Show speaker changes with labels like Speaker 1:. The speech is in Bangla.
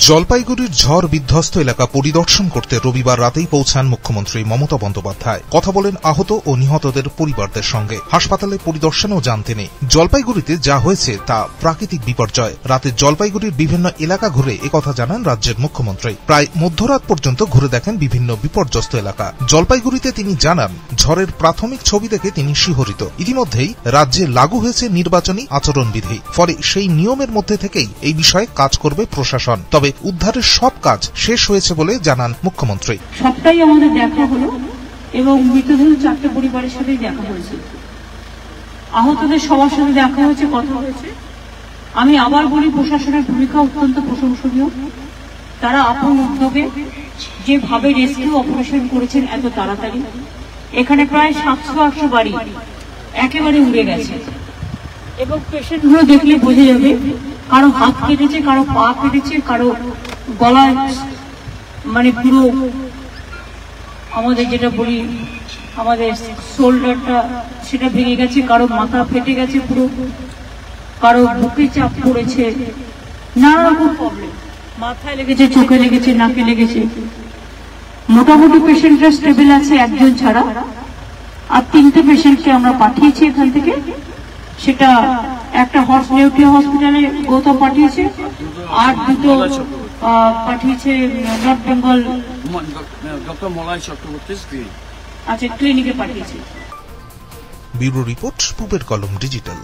Speaker 1: জলপাইগুড়ির ঝড় বিধ্বস্ত এলাকা পরিদর্শন করতে রবিবার রাতেই পৌঁছান মুখ্যমন্ত্রী মমতা বন্দ্যোপাধ্যায়। কথা বলেন আহত ও নিহতদের পরিবারদের সঙ্গে। হাসপাতালে পরিদর্শনেও যান তিনি। জলপাইগুড়িতে যা হয়েছে তা প্রাকৃতিক বিপর্যয়। রাতে জলপাইগুড়ির বিভিন্ন এলাকা ঘুরে একথা জানান রাজ্যের মুখ্যমন্ত্রী। প্রায় মধ্যরাত পর্যন্ত ঘুরে দেখেন বিভিন্ন বিপর্যস্ত এলাকা। জলপাইগুড়িতে তিনি জানান, ঝড়ের প্রাথমিক ছবি দেখে তিনি শিহরিত। ইতিমধ্যেই রাজ্যে লাগু হয়েছে নির্বাচনী আচরণবিধি। ফলে সেই নিয়মের মধ্যে থেকেই এই বিষয়ে কাজ করবে প্রশাসন। তবে উদ্ধারের সব কাজ শেষ হয়েছে বলে জানান মুখ্যমন্ত্রী।
Speaker 2: সবটাই আমাদের দেখা হলো এবং মৃতদেহ 4টে পরিবারের সাথে দেখা হয়েছে, আহতদের সবার সাথে দেখা হয়েছে, কথা হয়েছে। আমি আবার বলি, প্রশাসনের ভূমিকা অত্যন্ত প্রশংসনীয়। তারা আপন উদ্যোগে যেভাবে রেস্কিউ অপারেশন করেছেন এত তাড়াতাড়ি, এখানে প্রায় 700-800 বাড়ি একেবারে উড়ে গেছে এবং পেশেন্টগুলো দেখলে বোঝা যাবে কারো হাত কেটেছে, কারো পা কেটেছে, কারো গলায় মানে পুরো আমাদের যেটা বলি আমাদের শোল্ডারটা সেটা ভেঙে গেছে, কারো মাথা ফেটে গেছে পুরো, কারো বুকে চাপ পড়েছে, নানা রকম প্রবলেম, মাথায় লেগেছে, চোখে লেগেছে, নাকে লেগেছে। মোটামুটি পেশেন্টরা স্টেবল আছে একজন ছাড়া, আর 3টে পেশেন্টকে আমরা পাঠিয়েছি এখান থেকে। সেটা একটা নেউটিয়া হসপিটালে গৌতম পাঠিয়েছে, আর 2টো পাঠিয়েছে নর্থ বেঙ্গল ডক্টর মলয় চক্রবর্তী ক্লিনিকে পাঠিয়েছে।
Speaker 1: ব্যুরো রিপোর্ট, পূবের কলম ডিজিটাল।